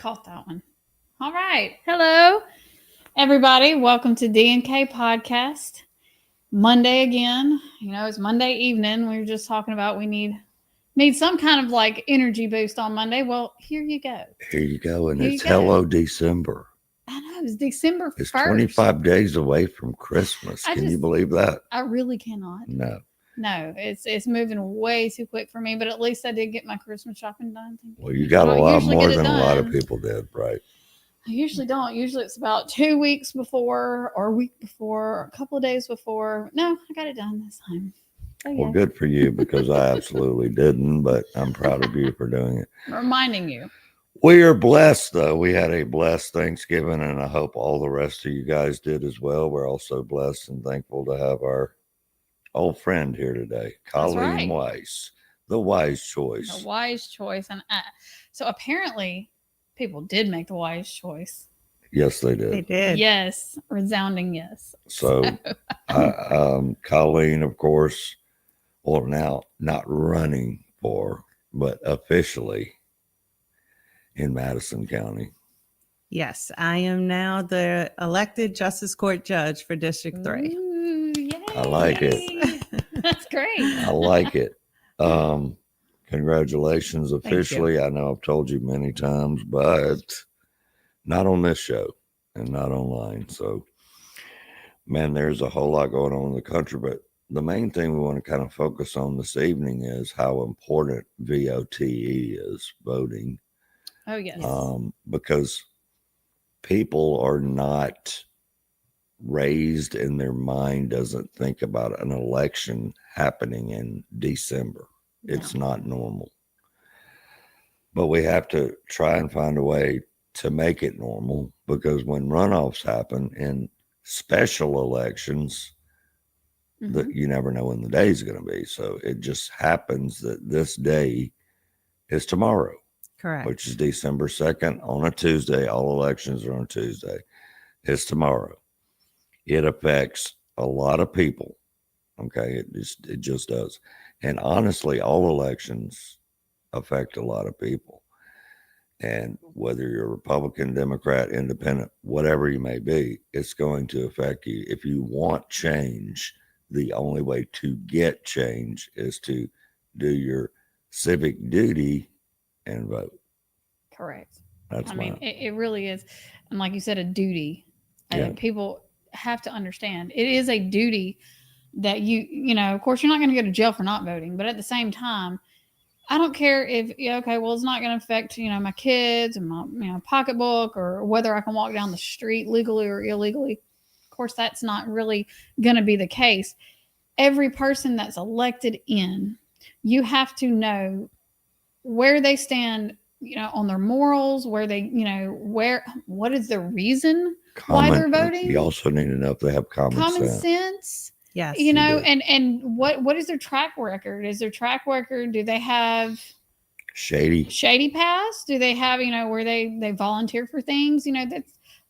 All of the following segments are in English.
caught that one. All right. Hello, everybody. Welcome to D&K Podcast. Monday again. It's Monday evening. We were just talking about we need some kind of like energy boost on Monday. Well, here you go. Here you go. And Here it's you go. hello December. I know. It's December 1st. It's 25 days away from Christmas. Can you believe that? I really cannot. No, it's moving way too quick for me, but at least I did get my Christmas shopping done. Well, you got a lot more than a lot of people did, right? I usually don't. Usually it's about 2 weeks before or a week before or a couple of days before. No, I got it done this time. Oh, yeah. Well, good for you because I absolutely didn't, but I'm proud of you for doing it. Reminding you. We are blessed, though. We had a blessed Thanksgiving, and I hope all the rest of you guys did as well. We're also blessed and thankful to have our old friend here today, Colleen Wise, the wise choice. The wise choice. And so apparently people did make the wise choice. Yes, they did. They did. Yes. Resounding yes. So Colleen, of course, well, now not running for, but officially in Madison County. Yes, I am now the elected Justice Court judge for District 3. Ooh, yay. I like it. That's great. I like it. Congratulations officially. I know I've told you many times, but not on this show and not online. So, man, there's a whole lot going on in the country, but the main thing we want to kind of focus on this evening is how important VOTE is, voting. Oh, yes. Because people are not raised in their mind, doesn't think about an election happening in December. No. It's not normal. But we have to try and find a way to make it normal, because when runoffs happen in special elections, that you never know when the day is going to be. So it just happens that this day is tomorrow. Correct. Which is December 2nd on a Tuesday. All elections are on Tuesday. It's tomorrow. It affects a lot of people. Okay. It just does. And honestly, all elections affect a lot of people. And whether you're Republican, Democrat, Independent, whatever you may be, it's going to affect you. If you want change, the only way to get change is to do your civic duty and vote. Correct. That's it really is. And like you said, a duty. I think people have to understand it is a duty that of course you're not going to go to jail for not voting, but at the same time, I don't care if, it's not going to affect, my kids and my, pocketbook, or whether I can walk down the street legally or illegally. Of course, that's not really going to be the case. Every person that's elected in, you have to know where they stand, on their morals, where they, what is the reason why they're voting. You also need to know if they have common sense. Yes. And what is their track record? Is their track record, do they have shady past? Do they have, where they volunteer for things?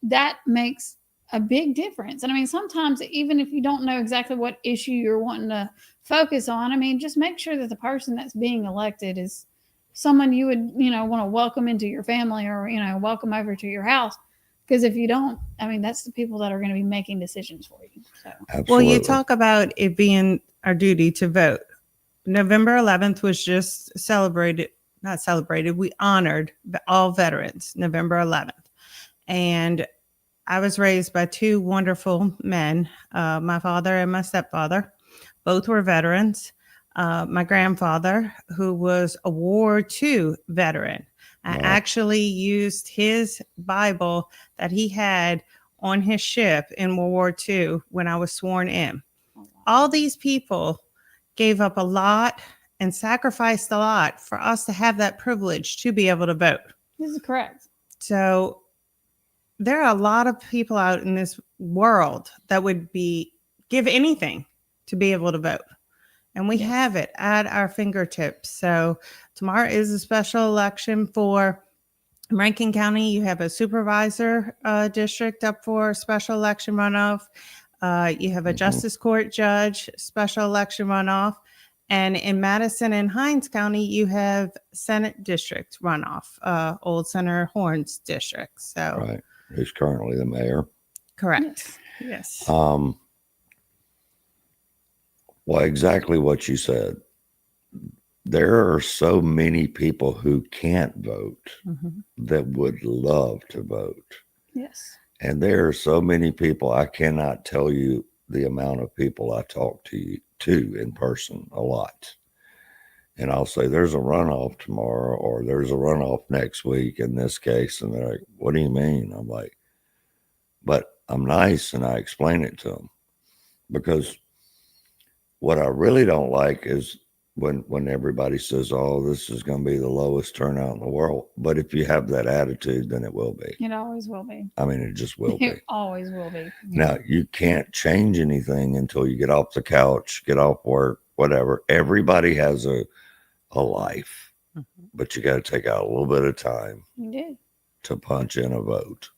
That makes a big difference. And sometimes even if you don't know exactly what issue you're wanting to focus on, just make sure that the person that's being elected is someone you would, want to welcome into your family, or, welcome over to your house. Because if you don't, that's the people that are going to be making decisions for you. So. Absolutely. Well, you talk about it being our duty to vote. November 11th was just we honored all veterans, November 11th. And I was raised by two wonderful men, my father and my stepfather. Both were veterans. My grandfather, who was a World War II veteran, I actually used his Bible that he had on his ship in World War II when I was sworn in. All these people gave up a lot and sacrificed a lot for us to have that privilege to be able to vote. This is correct. So there are a lot of people out in this world that would give anything to be able to vote. And we have it at our fingertips. So tomorrow is a special election for Rankin County. You have a supervisor district up for special election runoff. You have a justice court judge special election runoff. And in Madison and Hinds County, you have Senate district runoff, Old Senator Horns district. So, Right. Who's currently the mayor. correct. Yes. Well, exactly what you said. There are so many people who can't vote Mhm. that would love to vote. Yes. And there are so many people, I cannot tell you the amount of people I talk to in person a lot. And I'll say, there's a runoff tomorrow, or there's a runoff next week in this case. And they're like, what do you mean? I'm like, but I'm nice and I explain it to them, because what I really don't like is when everybody says, oh, this is going to be the lowest turnout in the world. But if you have that attitude, then it will be. It always will be. I mean, it just will be. It always will be. Now, you can't change anything until you get off the couch, get off work, whatever. Everybody has a life, but you got to take out a little bit of time You do. to punch in a vote.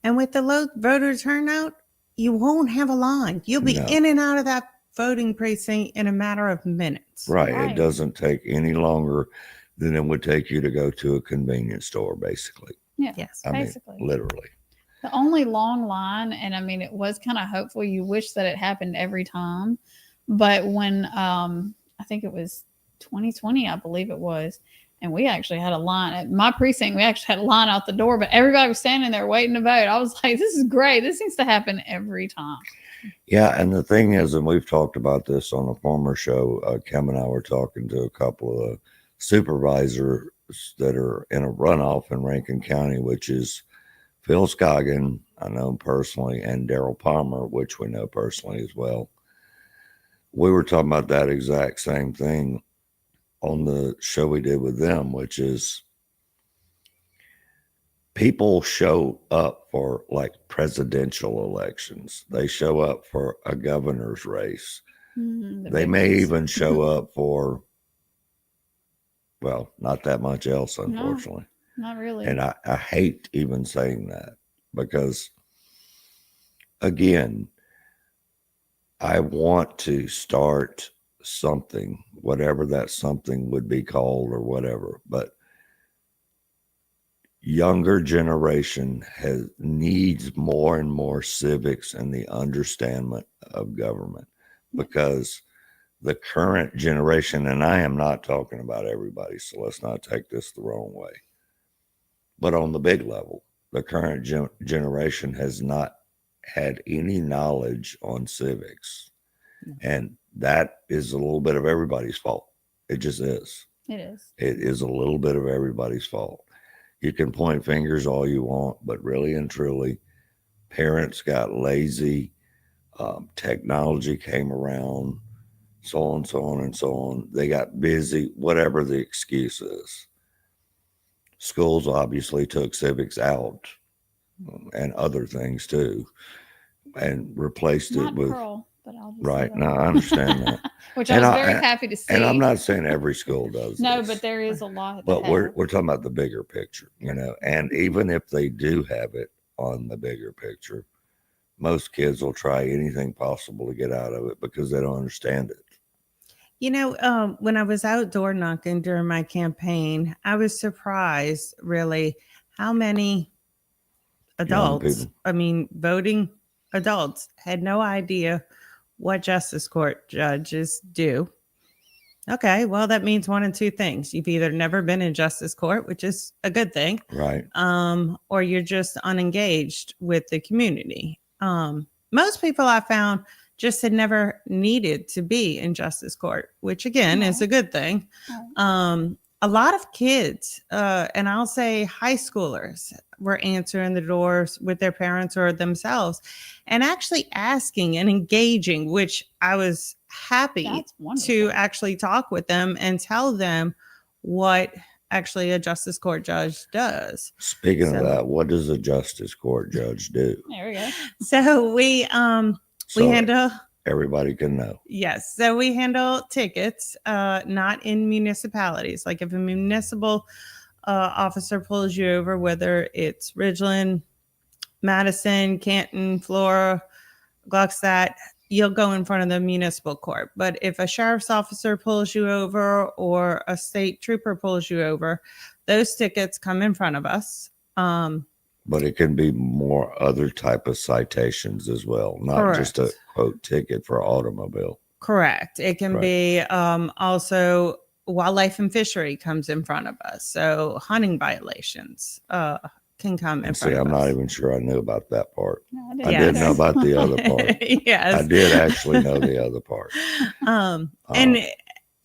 And with the low voter turnout, you won't have a line. You'll be No. in and out of that voting precinct in a matter of minutes. Right. Right. It doesn't take any longer than it would take you to go to a convenience store, basically. Yeah. Yes. I Basically. mean, literally. The only long line, and I mean, it was kind of hopeful. You wish that it happened every time. But when I think it was 2020, I believe it was, and we actually had a line at my precinct. We actually had a line out the door, but everybody was standing there waiting to vote. I was like, this is great. This needs to happen every time. Yeah. And the thing is, and we've talked about this on a former show, Kim and I were talking to a couple of supervisors that are in a runoff in Rankin County, which is Phil Scoggin, I know him personally, and Daryl Palmer, which we know personally as well. We were talking about that exact same thing on the show we did with them, which is people show up for like presidential elections. They show up for a governor's race. They may even show up for, well, not that much else, unfortunately. Not really. And I hate even saying that, because, again, I want to start something, whatever that something would be called or whatever. But younger generation needs more and more civics and the understanding of government, because the current generation, and I am not talking about everybody, so let's not take this the wrong way, but on the big level, the current generation has not had any knowledge on civics. And that is a little bit of everybody's fault. It just is. It is. It is a little bit of everybody's fault. You can point fingers all you want, but really and truly, parents got lazy. Technology came around, so on, so on, and so on. They got busy, whatever the excuse is. Schools obviously took civics out, and other things too, and replaced Not it with Pearl, but I'll just right. say Now that. I understand that, Which I And was I- very happy to see. and I'm not saying every school does. No, this, but there is a lot. but that we're have. talking about the bigger picture, you know. And even if they do have it on the bigger picture, most kids will try anything possible to get out of it because they don't understand it. You know, when I was outdoor knocking during my campaign, I was surprised really how many adults, people. Voting adults, had no idea what justice court judges do. Okay, well, that means one of two things. You've either never been in justice court, which is a good thing, Right. or you're just unengaged with the community. Most people I found just had never needed to be in justice court, which again is a good thing. A lot of kids, and I'll say high schoolers, were answering the doors with their parents or themselves and actually asking and engaging, which I was happy That's wonderful. to actually talk with them and tell them what actually a justice court judge does. Speaking So- of that, what does a justice court judge do? There we go. So we So handle everybody can know. Yes. So we handle tickets, not in municipalities. Like if a municipal officer pulls you over, whether it's Ridgeland, Madison, Canton, Flora, Gluckstadt, you'll go in front of the municipal court. But if a sheriff's officer pulls you over or a state trooper pulls you over, those tickets come in front of us. But it can be more other type of citations as well, not just a quote ticket for automobile. Correct. It can be also wildlife and fishery comes in front of us. So hunting violations can come in front of us. I'm not even sure I knew about that part. No, I did know about the other part. Yes. I did actually know the other part. And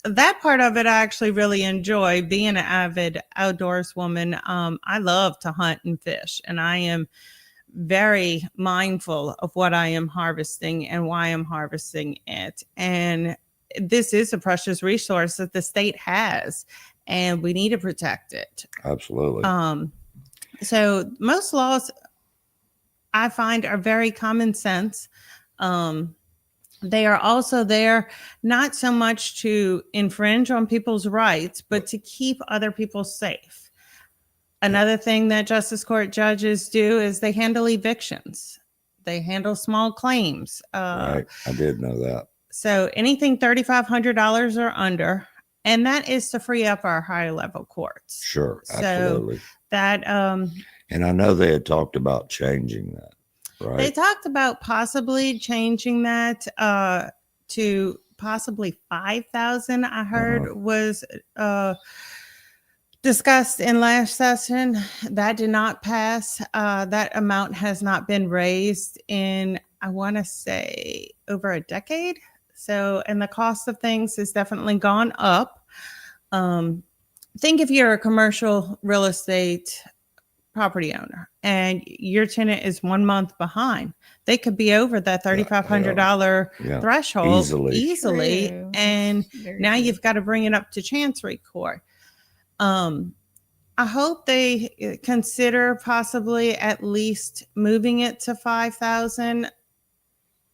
that part of it I actually really enjoy. Being an avid outdoors woman, I love to hunt and fish, and I am very mindful of what I am harvesting and why I'm harvesting it. And this is a precious resource that the state has, and we need to protect it. Absolutely. So most laws I find are very common sense. They are also there not so much to infringe on people's rights, but to keep other people safe. Another thing that Justice Court judges do is they handle evictions. They handle small claims. Right. I did know that. So anything $3,500 or under, and that is to free up our higher level courts. Sure. Absolutely. So that, and I know they had talked about changing that. Right. They talked about possibly changing that to possibly 5,000. I heard was discussed in last session. That did not pass. That amount has not been raised in, I want to say, over a decade. So, and the cost of things has definitely gone up. Think if you're a commercial real estate property owner and your tenant is 1 month behind, they could be over that $3,500 threshold easily. True. And now you've got to bring it up to Chancery Court. I hope they consider possibly at least moving it to 5,000.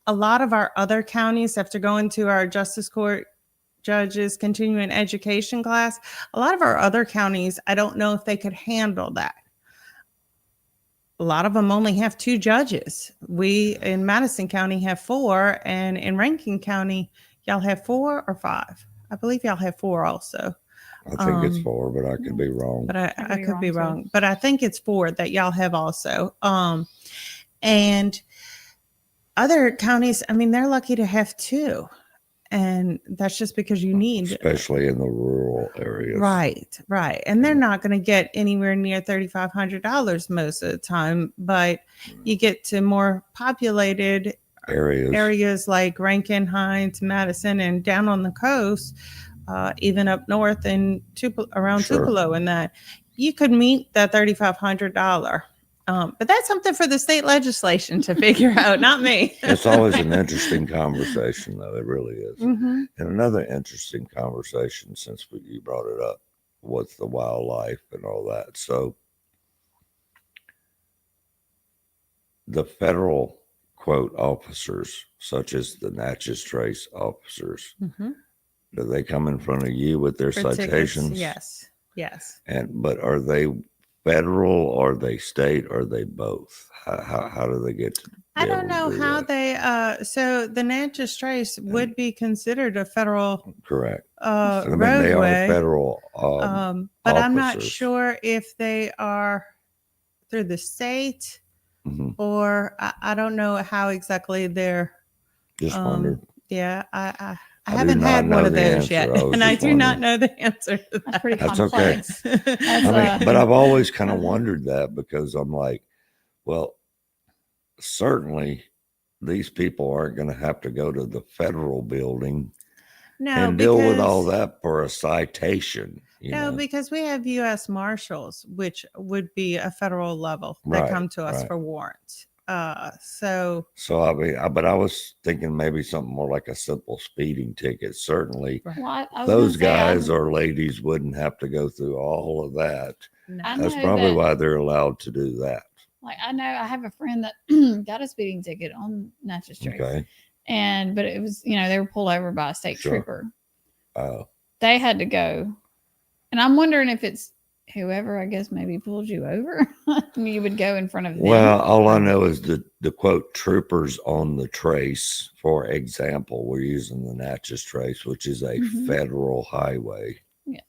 A lot of our other counties, after going to our Justice Court judges continuing education class, a lot of our other counties, I don't know if they could handle that. A lot of them only have 2 judges. We in Madison County have 4, and in Rankin County, y'all have 4 or 5. I believe y'all have 4 also. I think it's 4, but I could be wrong. But I could be wrong. But I think it's 4 that y'all have also. And other counties, I mean, they're lucky to have 2. And that's just because you need, especially in the rural areas. Right. And they're not going to get anywhere near $3,500 most of the time, but you get to more populated areas like Rankin, Hines, Madison, and down on the coast, even up north and around Tupelo, and that you could meet that $3,500. But that's something for the state legislation to figure out, not me. It's always an interesting conversation, though. It really is. Mm-hmm. And another interesting conversation, since you brought it up, was the wildlife and all that. So the federal, quote, officers, such as the Natchez Trace officers, do they come in front of you with their citations? Tickets? Yes. But are they federal, or are they state, or are they both? How do they get to? I don't know how they. So the Natchez Trace would be considered a federal, correct? Roadway. They are federal, but I'm not sure if they are through the state, or I don't know how exactly they're. Just wondered. Yeah, I haven't had one of those yet, and I do not know the answer to that. That's pretty complex. Okay. But I've always kind of wondered that, because I'm like, well, certainly these people aren't going to have to go to the federal building and deal with all that for a citation. Because we have U.S. Marshals, which would be a federal level that come to us for warrants. So I mean, but I was thinking maybe something more like a simple speeding ticket. Certainly, those guys or ladies wouldn't have to go through all of that. That's probably why they're allowed to do that. Like, I know I have a friend that got a speeding ticket on Natchez Trace. Okay. But it was, they were pulled over by a state trooper. Oh. They had to go. And I'm wondering if it's whoever, I guess, maybe pulled you over, you would go in front of them. Well, all I know is the quote troopers on the trace, for example, we're using the Natchez Trace, which is a federal highway. Yeah.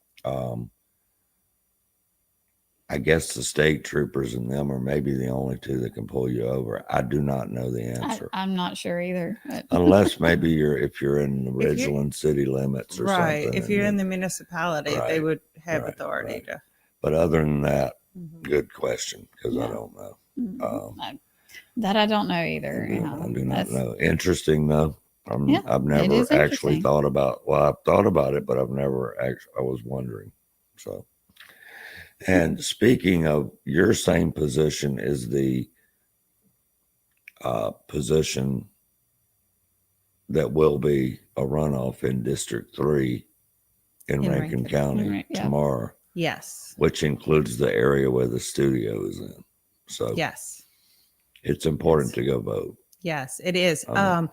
I guess the state troopers and them are maybe the only two that can pull you over. I do not know the answer. I'm not sure either. But. Unless maybe if you're in the Ridgeland city limits or right. something. If you're in the municipality, they would have authority to. But other than that, good question, because I don't know. That I don't know either. I do not know. Interesting though. I've never actually thought about. Well, I've thought about it, but I've never actually. I was wondering. So. And speaking of, your same position is the position that will be a runoff in District 3 in Rankin County tomorrow. Yes. Which includes the area where the studio is in. So yes, it's important to go vote. Yes, it is. I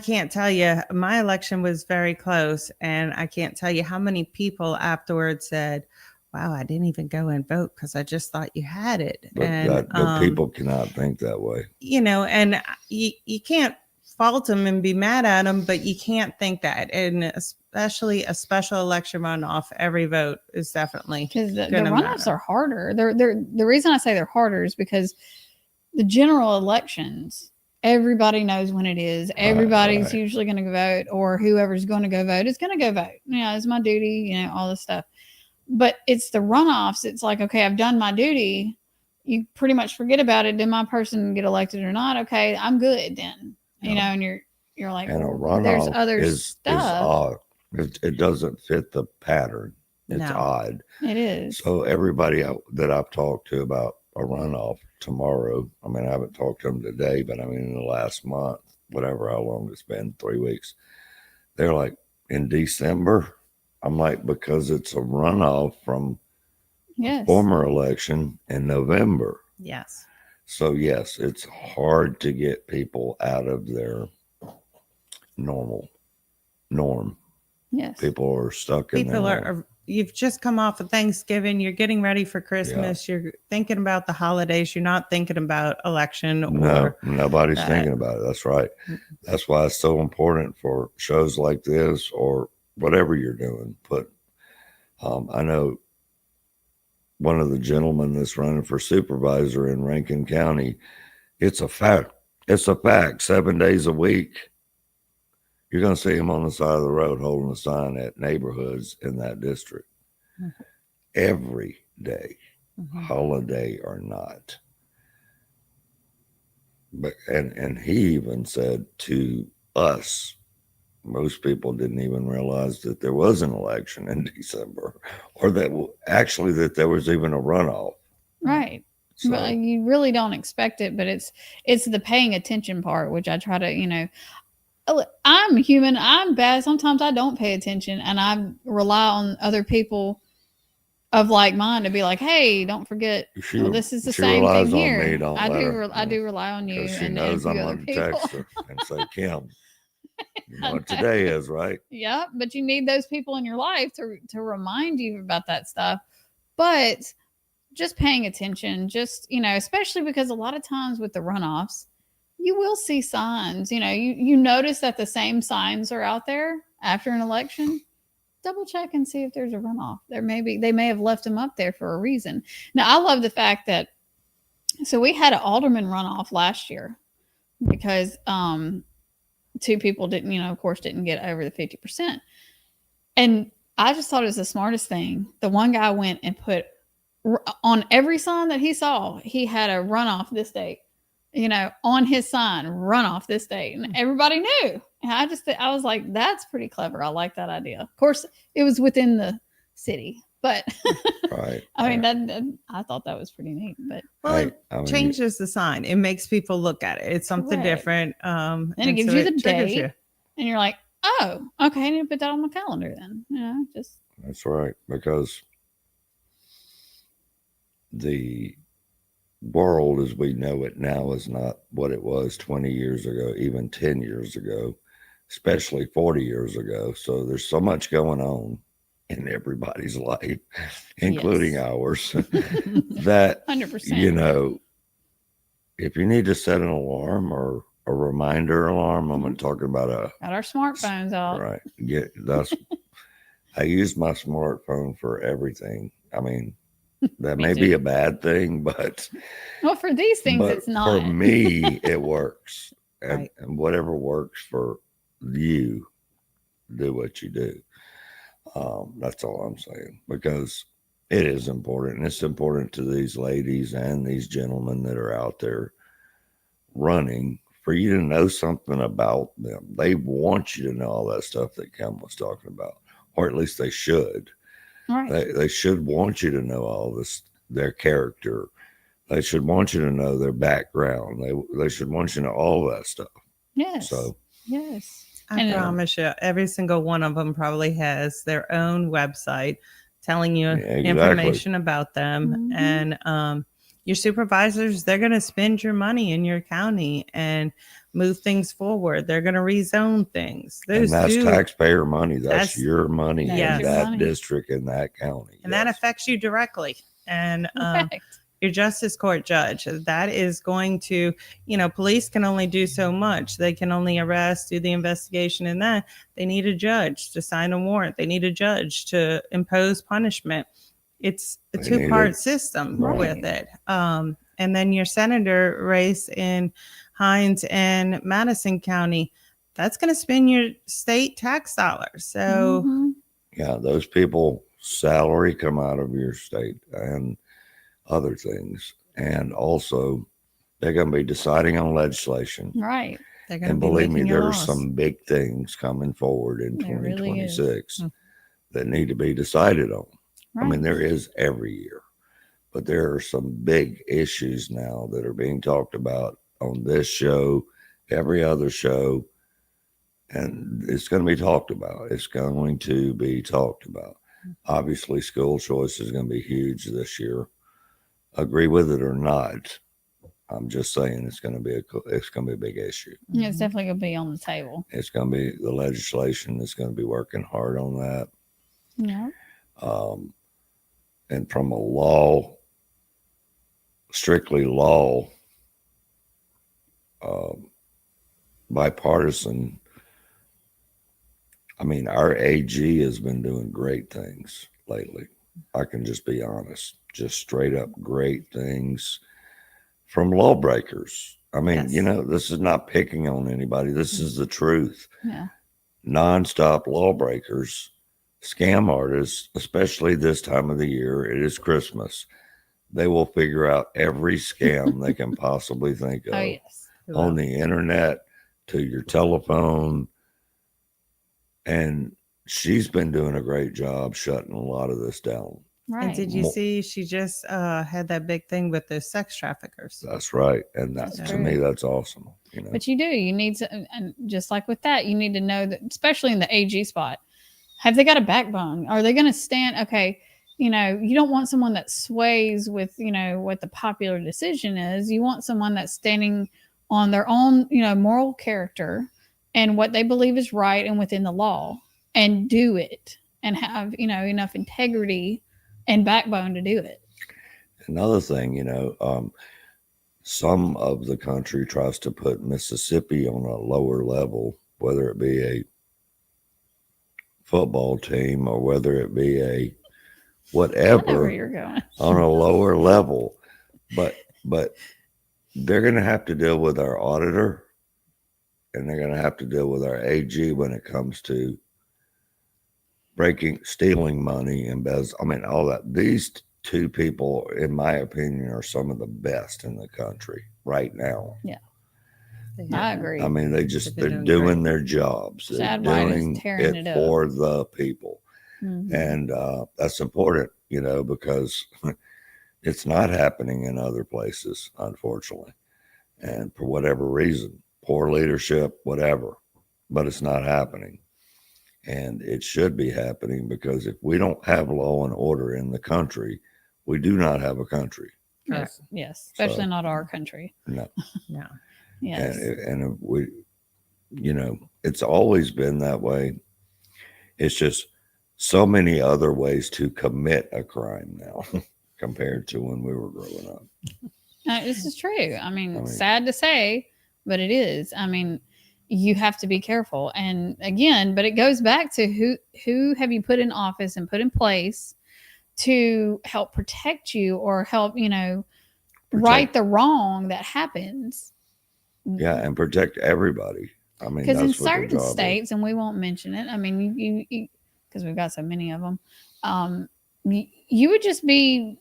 can't tell you, my election was very close, and I can't tell you how many people afterwards said, wow, I didn't even go and vote because I just thought you had it. But people cannot think that way. You know, and you can't fault them and be mad at them, but you can't think that. And especially a special election runoff, every vote is definitely because the runoffs are harder. The reason I say they're harder is because the general elections, everybody knows when it is. Everybody's usually going to vote, or whoever's going to go vote is going to go vote. You know, it's my duty, you know, all this stuff. But it's the runoffs. It's like, okay, I've done my duty. You pretty much forget about it. Did my person get elected or not? Okay, I'm good then. You know, and you're like, and a runoff there's other stuff. Is odd. It doesn't fit the pattern. It's odd. It is. So everybody that I've talked to about a runoff tomorrow, I mean, I haven't talked to them today, but I mean, in the last month, whatever, how long it's been, 3 weeks, they're like, in December. I'm like, because it's a runoff from former election in November. Yes. So, yes, it's hard to get people out of their norm. Yes. People are stuck in there. You've just come off of Thanksgiving. You're getting ready for Christmas. You're thinking about the holidays. You're not thinking about election. No, nobody's thinking about it. That's right. That's why it's so important for shows like this or whatever you're doing. I know one of the gentlemen that's running for supervisor in Rankin County, it's a fact. It's a fact. 7 days a week, you're going to see him on the side of the road holding a sign at neighborhoods in that district. Every day, holiday or not. But and he even said to us, most people didn't even realize that there was an election in December, or that there was even a runoff. Right. So, but you really don't expect it, but it's the paying attention part, which I try to, you know, I'm human. I'm bad. Sometimes I don't pay attention, and I rely on other people of like mine to be like, hey, don't forget, this is the same thing here. I do rely on you. She knows I'm going to text her and say, Kim, you know what today is, right? Yeah, but you need those people in your life to remind you about that stuff. But just paying attention, just, you know, especially because a lot of times with the runoffs, you will see signs. You know, you notice that the same signs are out there after an election. Double check and see if there's a runoff. They may have left them up there for a reason. Now, I love the fact that, so we had an alderman runoff last year because two people didn't, you know, of course, didn't get over the 50%. And I just thought it was the smartest thing. The one guy went and put on every sign that he saw, he had a runoff this date, you know, on his sign, runoff this date. And everybody knew. And I was like, that's pretty clever. I like that idea. Of course, it was within the city, but I mean, I thought that was pretty neat. But it changes the sign. It makes people look at it. It's something different. And it gives you the date, and you're like, oh, okay, I need to put that on my calendar then. You know, just that's right, because the world as we know it now is not what it was 20 years ago, even 10 years ago, especially 40 years ago. So there's so much going on in everybody's life, including Yes. ours, that, 100%. you know, if you need to set an alarm or a reminder alarm, I'm talking about Got our smartphones out. right. I use my smartphone for everything. I mean, that Me may be too. a bad thing, but Well, for these things, it's for not. me, it works. Right. And whatever works for you, do what you do. That's all I'm saying, because it is important. It's important to these ladies and these gentlemen that are out there running for you to know something about them. They want you to know all that stuff that Kim was talking about, or at least they should. Right. They should want you to know all this, their character. They should want you to know their background. They should want you to know all that stuff. Yes. So yes. I And, promise you, every single one of them probably has their own website telling you exactly. information about them. Mhm. And your supervisors, they're going to spend your money in your county and move things forward. They're going to rezone things. And Those that's do, taxpayer money. That's That's- your money That is in your that money. district, in that county. and that Yes. affects you directly. And Correct. your justice court judge, that is going to, police can only do so much. They can only arrest, do the investigation, and that they need a judge to sign a warrant. They need a judge to impose punishment. It's a They need two-part it. system Right. with it. And then your senator race in Hines and Madison County, that's going to spend your state tax dollars. So Mhm. Yeah, those people salary come out of your state and other things. And also they're going to be deciding on legislation. Right. they're going to And be believe me, making your there's laws. some big things coming forward in There really is. 2026 Mm. that need to be decided on. Right. I mean, there is every year, but there are some big issues now that are being talked about on this show, every other show, and it's going to be talked about. It's going to be talked about. Obviously, school choice is going to be huge this year. Agree with it or not, I'm just saying it's going to be a big issue. Yeah, it's definitely going to be on the table. It's going to be the legislation that's going to be working hard on that. Yeah. And from a strictly law, bipartisan, I mean, our AG has been doing great things lately. I can just be honest, just straight up great things from lawbreakers. I mean, Yes. this is not picking on anybody. This is the truth. Yeah. Nonstop lawbreakers, scam artists, especially this time of the year. It is Christmas. They will figure out every scam they can possibly think of Oh, yes. on the internet, to your telephone. And she's been doing a great job shutting a lot of this down. Right. And did you see she just had that big thing with the sex traffickers? That's right. And That's to true. me, that's awesome. But you need to, and just like with that, you need to know that, especially in the AG spot, have they got a backbone? Are they going to stand? Okay, you don't want someone that sways with, what the popular decision is. You want someone that's standing on their own, moral character and what they believe is right and within the law, and do it, and have, enough integrity and backbone to do it. Another thing, some of the country tries to put Mississippi on a lower level, whether it be a football team or whether it be a I know whatever where you're going. on a lower level. But they're going to have to deal with our auditor, and they're going to have to deal with our AG when it comes to stealing money, all that. These two people, in my opinion, are some of the best in the country right now. I agree. I mean, they're doing doing great. their jobs. They're Chad White is doing tearing it up. for the people. Mhm. And that's important, because it's not happening in other places, unfortunately. And for whatever reason, poor leadership, whatever, but it's not happening. And it should be happening, because if we don't have law and order in the country, we do not have a country. Yes, yes, especially So- not our country. No. No. Yes. And if we, it's always been that way. It's just so many other ways to commit a crime now compared to when we were growing up. This is true. I mean, I mean- sad to say, but it is. I mean, you have to be careful. And again, but it goes back to who have you put in office and put in place to help protect you or help, right the wrong that happens. Yeah, and protect everybody. I mean, Because in that's what their certain job states, and we won't mention it, I mean, you because we've got so many of them, you would just be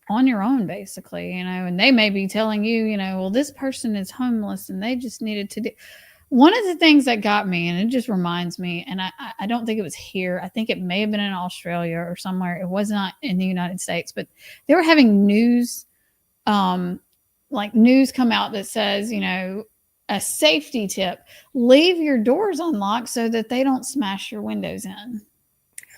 on your own, basically, and they may be telling you, well, this person is homeless and they just needed to do. One of the things that got me, and it just reminds me, and I don't think it was here. I think it may have been in Australia or somewhere. It was not in the United States, but they were having news, news come out that says, a safety tip: leave your doors unlocked so that they don't smash your windows in.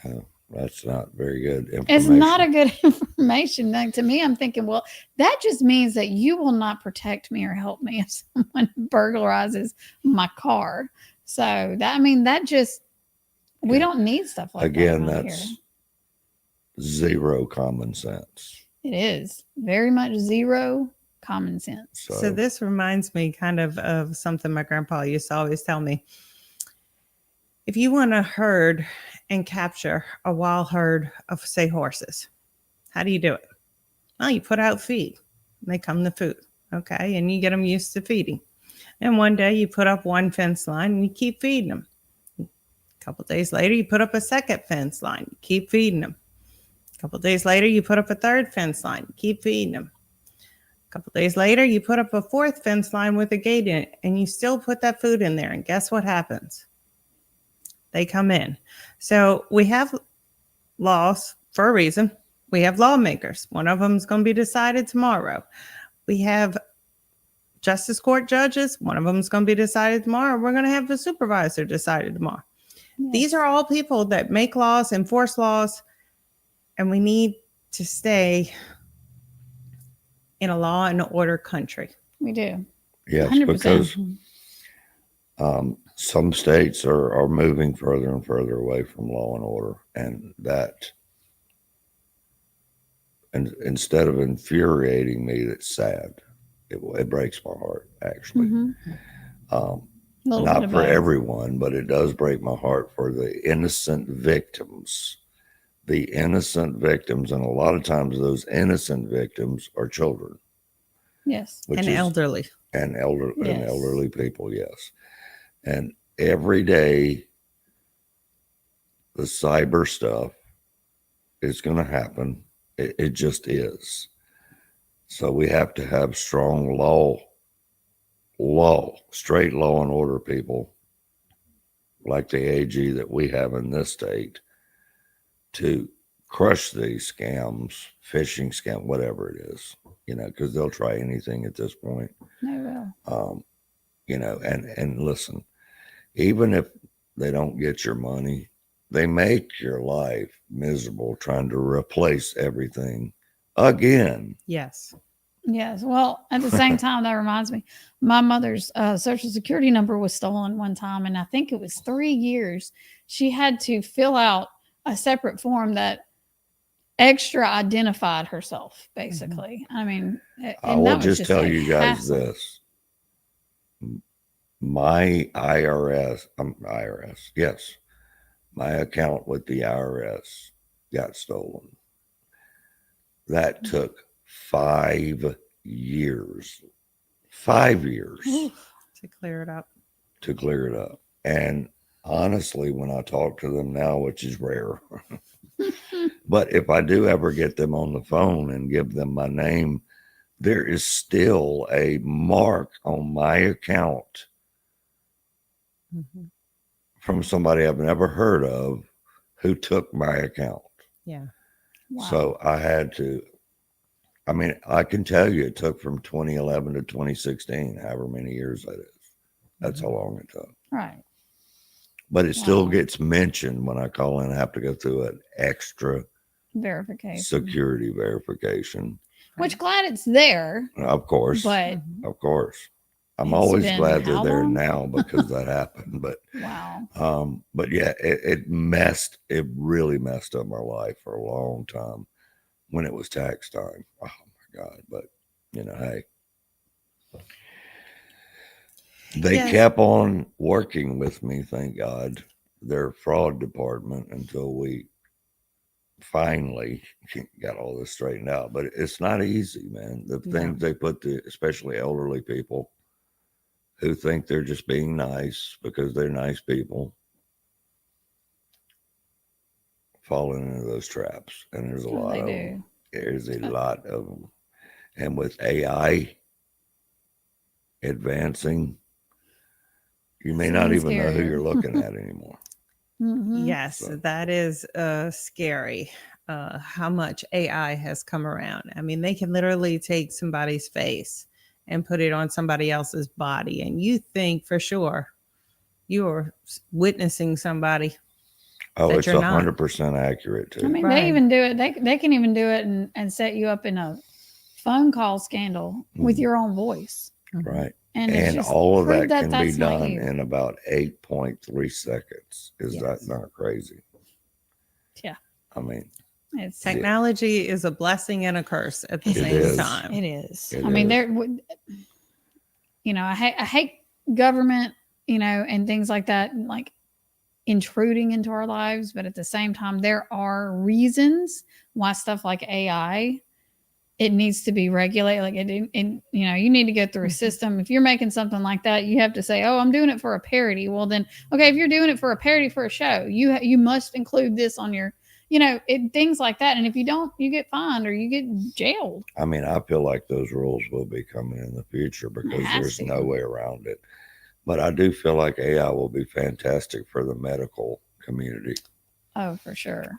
is. That's not very good information. It's not a good information. Like, to me, I'm thinking, well, that just means that you will not protect me or help me if someone burglarizes my car. So we don't need stuff like Again, that. that's Here. zero common sense. It is very much zero common sense. So this reminds me kind of something my grandpa used to always tell me. If you want to herd and capture a wild herd of, say, horses, how do you do it? Well, you put out feed. They come to food, okay? And you get them used to feeding. And one day you put up one fence line and you keep feeding them. A couple of days later, you put up a second fence line. You keep feeding them. A couple of days later, you put up a third fence line. You keep feeding them. A couple of days later, you put up a fourth fence line with a gate in it, and you still put that food in there. And guess what happens? They come in. So we have laws for a reason. We have lawmakers. One of them is going to be decided tomorrow. We have justice court judges. One of them is going to be decided tomorrow. We're going to have the supervisor decided tomorrow. Yes. These are all people that make laws, enforce laws, and we need to stay in a law and order country. We do. Yes, 100%. because some states are moving further and further away from law and order, and that, and instead of infuriating me, that's sad. It breaks my heart, actually. Not for everyone, but it does break my heart for the innocent victims. The innocent victims, and a lot of times those innocent victims are children. Yes, and elderly. And elderly people, yes. And every day, the cyber stuff is going to happen. It just is. So we have to have strong straight law and order people like the AG that we have in this state to crush these scams, phishing scam, whatever it is, because they'll try anything at this point. They will. And listen, even if they don't get your money, they make your life miserable trying to replace everything again. Yes. Yes. Well, at the same time, that reminds me, my mother's Social Security number was stolen one time, and I think it was 3 years. She had to fill out a separate form that extra identified herself, basically. I mean, I will just tell you guys this. My IRS, yes, my account with the IRS got stolen. That took 5 years. 5 years to clear it up. And honestly, when I talk to them now, which is rare, but if I do ever get them on the phone and give them my name, there is still a mark on my account from somebody I've never heard of who took my account. Yeah. Wow. So I had to, I can tell you it took from 2011 to 2016, however many years that is. That's how long it took. Right. But it still gets mentioned when I call in. I have to go through an extra verification, security verification. Which glad it's there. Of course. But of course. I'm It's always been glad they're how there long? now because that happened. But yeah, it really messed up my life for a long time when it was tax time. Oh my God. But hey, they Yes. kept on working with me, thank God, their fraud department, until we finally got all this straightened out. But it's not easy, man. The No. things they put to, especially elderly people who think they're just being nice because they're nice people, falling into those traps. And there's a Oh, lot they of do. them. There's a lot of them. And with AI advancing, you may It's not even even know who scarier. you're looking at anymore. Mhm. Yes, So- that is scary. How much AI has come around. I mean, they can literally take somebody's face and put it on somebody else's body, and you think for sure you're witnessing somebody. Oh, That it's you're not. 100% accurate I too. mean, Right. they even do it. They can even do it and set you up in a phone call scandal with your own voice. Right. And it's And just all of prove that can be that's not done you. in about 8.3 seconds. Is that Yes. not crazy? Yeah. I mean, It's Technology is a blessing and a curse at the It same is. time. It is. It I mean, is. there would, I hate government, and things like that, like intruding into our lives. But at the same time, there are reasons why stuff like AI, it needs to be regulated. Like you need to go through a Mhm. system. If you're making something like that, you have to say, "Oh, I'm doing it for a parody." Well, then, okay, if you're doing it for a parody for a show, you must include this on your, things like that. And if you don't, you get fined or you get jailed. I mean, I feel like those rules will be coming in the future because has there's to. no way around it. But I do feel like AI will be fantastic for the medical community. Oh, for sure.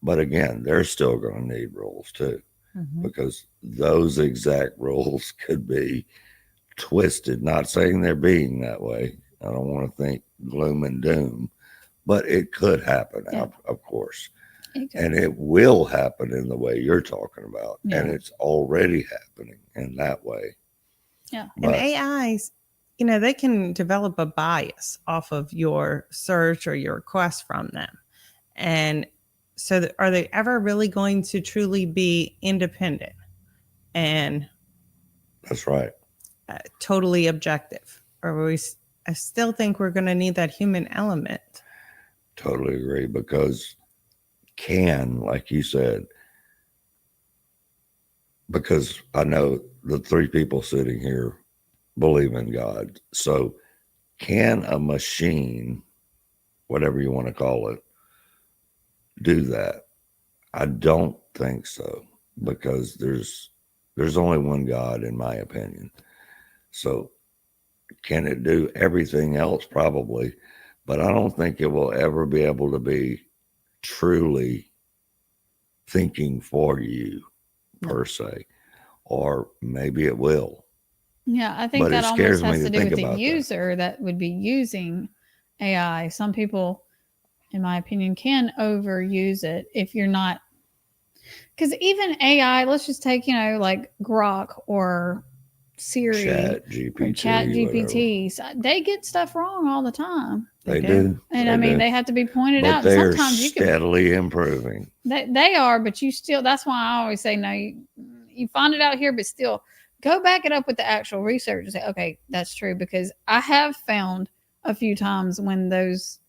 But again, they're still going to need rules too, Mhm. because those exact rules could be twisted. Not saying they're being that way. I don't want to think gloom and doom, but it could happen, Yeah. of course. It could. And it will happen in the way you're talking about. Yeah. And it's already happening in that way. Yeah. And But AIs, they can develop a bias off of your search or your request from them. And so are they ever really going to truly be independent and that's right. totally objective? Or I still think we're going to need that human element. Totally agree. Because like you said, because I know the three people sitting here believe in God. So can a machine, whatever you want to call it, do that? I don't think so, because there's only one God, in my opinion. So can it do everything else? Probably, but I don't think it will ever be able to be truly thinking for you per se, or maybe it will. Yeah, I think But that it almost scares me has to to do think with the about that. user that would be using AI. Some people, in my opinion, can overuse it if you're not. Because even AI, let's just take, like Grok or Siri Chat or GPT, Chat whatever. GPT, they get stuff wrong all the time. They do. And I mean, they have to be pointed out. But they're Sometimes you can. steadily improving. They are, but you still, that's why I always say, no, you find it out here, but still go back it up with the actual research and say, okay, that's true. Because I have found a few times when those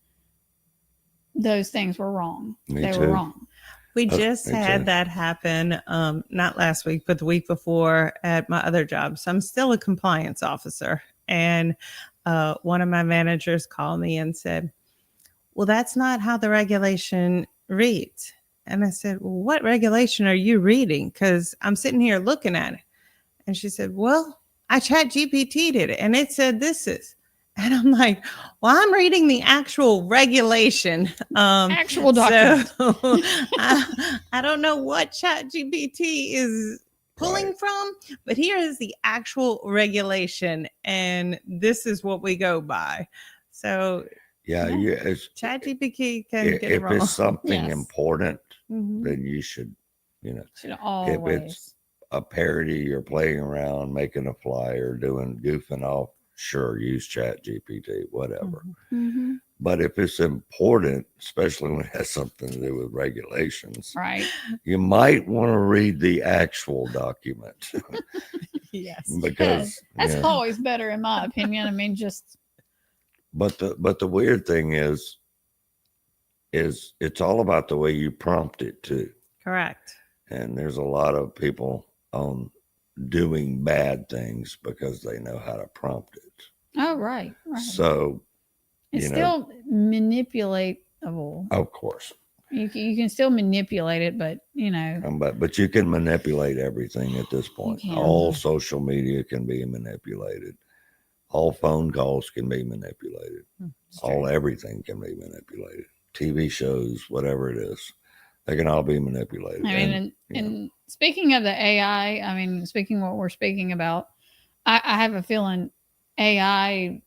things were wrong. They were wrong. We just had that happen, not last week, but the week before at my other job. So I'm still a compliance officer. And one of my managers called me and said, well, that's not how the regulation reads. And I said, well, what regulation are you reading? Because I'm sitting here looking at it. And she said, well, I Chat GPT did it. And it said this is. And I'm like, well, I'm reading the actual regulation. Actual document. So I don't know what Chat GPT is pulling from, but here is the actual regulation. And this is what we go by. So yeah. Chat GPT can get it if wrong. it's something Yes. important, Mhm. then you should, Should always. if it's a parody, you're playing around, making a flyer, goofing off sure, use Chat GPT, whatever. Mm-hmm. But if it's important, especially when it has something to do with regulations, Right. you might want to read the actual document Yes. because That's yeah. always better, in my opinion. I mean, just But the weird thing is it's all about the way you prompt it too. Correct. And there's a lot of people on doing bad things because they know how to prompt it. oh, right. So It's you know, still manipulatable. of course. You can still manipulate it, but But you can manipulate everything at this point. can. All social media can be manipulated. All phone calls can be manipulated. All everything can be manipulated. TV shows, whatever it is, they can all be manipulated. I mean, and speaking of the AI, I mean, speaking what we're speaking about, I have a feeling AI,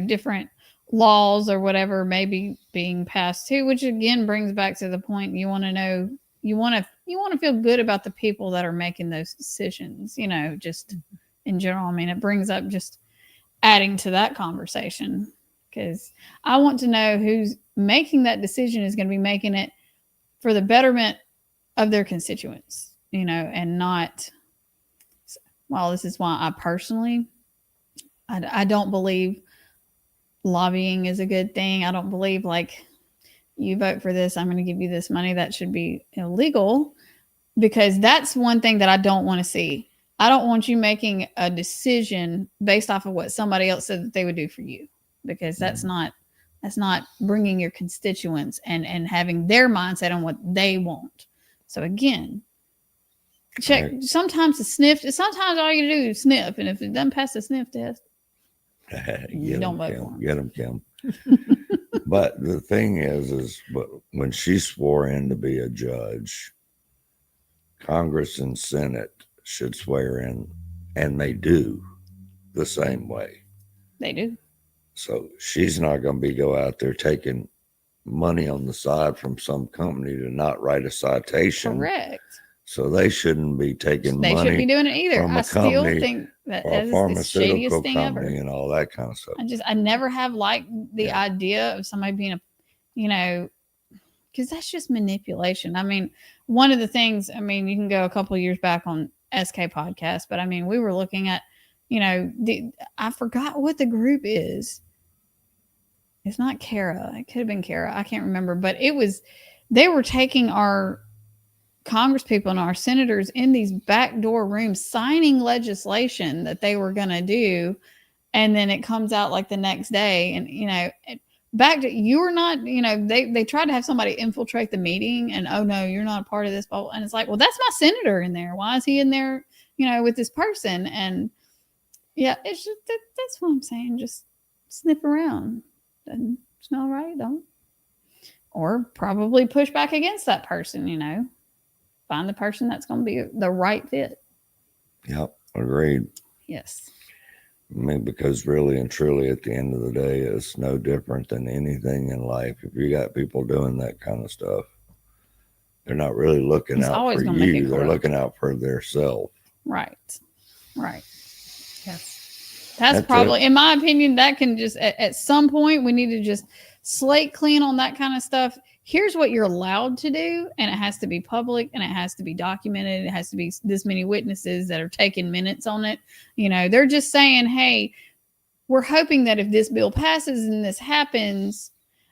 different laws or whatever may be being passed too, which again brings back to the point you want to know, you want to feel good about the people that are making those decisions, just in general. I mean, it brings up just adding to that conversation because I want to know who's making that decision is going to be making it for the betterment of their constituents, and not, well, this is why I personally, I don't believe lobbying is a good thing. I don't believe like you vote for this, I'm going to give you this money. That should be illegal because that's one thing that I don't want to see. I don't want you making a decision based off of what somebody else said that they would do for you, because that's not bringing your constituents and having their mindset on what they want. So again, check. Right. Sometimes all you do is sniff, and if it doesn't pass the sniff test, you don't vote for them. Get them, Kim. But the thing is when she swore in to be a judge, Congress and Senate should swear in, and they do the same way. They do. So she's not going to go out there taking money on the side from some company to not write a citation. Correct. So they shouldn't be taking money. They shouldn't be doing it either. From I still think that is the shadiest thing ever. And all that kind of stuff. I never have liked the idea of somebody being because that's just manipulation. I mean, one of the things, you can go a couple of years back on SK podcast, but we were looking at, I forgot what the group is. It's not Kara. It could have been Kara. I can't remember, but they were taking our Congress people and our senators in these backdoor rooms, signing legislation that they were going to do. And then it comes out like the next day. And, you're not, they tried to have somebody infiltrate the meeting and, oh no, you're not a part of this. And it's like, well, that's my senator in there. Why is he in there, with this person? And yeah, it's just, that's what I'm saying. Just sniff around. Doesn't smell right, don't. Or probably push back against that person, find the person that's going to be the right fit. Yep, agreed. Yes. Because really and truly at the end of the day, it's no different than anything in life. If you got people doing that kind of stuff, they're not really looking out for you. They're looking out for their self. Right. Yes. That's probably, in my opinion, that can just, at some point, we need to just slate clean on that kind of stuff. Here's what you're allowed to do, and it has to be public, and it has to be documented. It has to be this many witnesses that are taking minutes on it. They're just saying, hey, we're hoping that if this bill passes and this happens,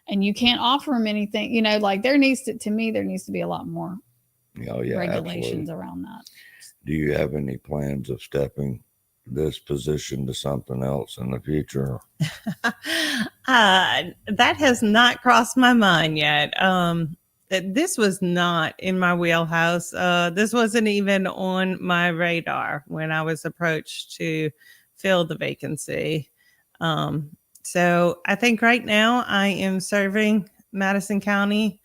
and you can't offer them anything, there needs to be a lot more regulations around that. Do you have any plans of stepping this position to something else in the future? That has not crossed my mind yet. This was not in my wheelhouse. This wasn't even on my radar when I was approached to fill the vacancy. So I think right now I am serving Madison County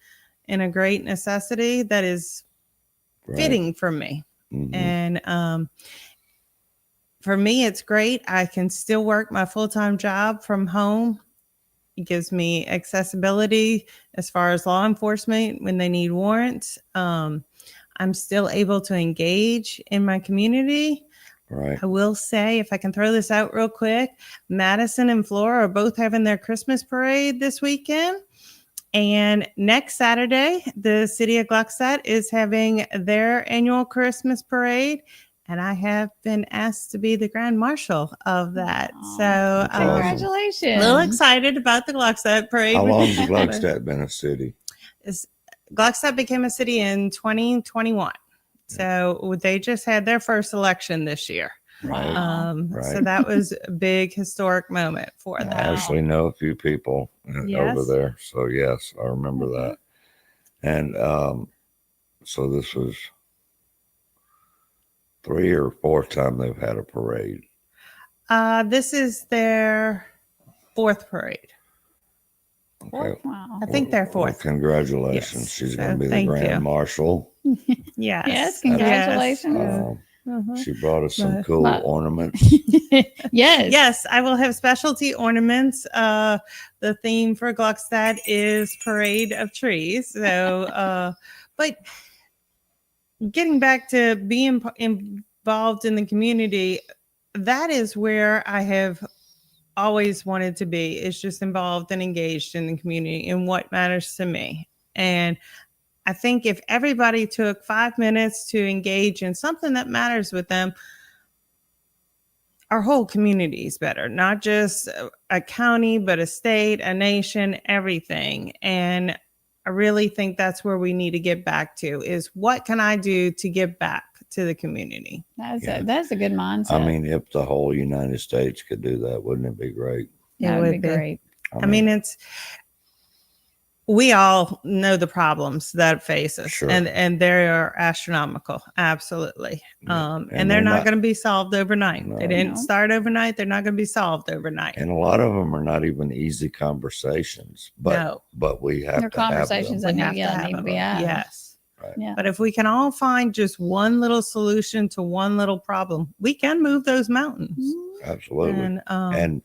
in a great necessity that is fitting for me. Mm-hmm. And for me, it's great. I can still work my full-time job from home. It gives me accessibility as far as law enforcement when they need warrants. I'm still able to engage in my community. Right. I will say, if I can throw this out real quick, Madison and Flora are both having their Christmas parade this weekend. And next Saturday, the city of Gluckstadt is having their annual Christmas parade. And I have been asked to be the grand marshal of that. Aw, So That's awesome. congratulations. a little excited about the Gluckstadt parade. How long has Gluckstadt been a city? Gluckstadt became a city in 2021. So they just had their first election this year. Right. Wow. So Right. that was a big historic moment for I them. actually know a few people Yes. over there. So, yes, I remember that. And so this was 3rd or 4th time they've had a parade. This is their 4th parade. Okay. Wow. I think they're 4th. Well, congratulations. Yes. She's So going to be the thank grand you. marshal. Yes. Yes, congratulations. She brought us some But- cool but- ornaments. Yes. Yes, I will have specialty ornaments. The theme for Gluckstadt is Parade of Trees. So, but getting back to being involved in the community, that is where I have always wanted to be, is just involved and engaged in the community and what matters to me. And I think if everybody took 5 minutes to engage in something that matters with them, our whole community is better, not just a county, but a state, a nation, everything. And I really think that's where we need to get back to, is what can I do to give back to the community? That's a good mindset. I mean, if the whole United States could do that, wouldn't it be great? that would be great. I mean, we all know the problems that face us, Sure. and they are astronomical. Absolutely. Yeah. And And they're they're not not- going to be solved overnight. No. They didn't No. start overnight. They're not going to be solved overnight. And a lot of them are not even easy conversations, but we have They're to have conversations them. that We need, have to yeah, have need to them. be had. Yes. Right. Yeah. But if we can all find just one little solution to one little problem, we can move those mountains. Absolutely. And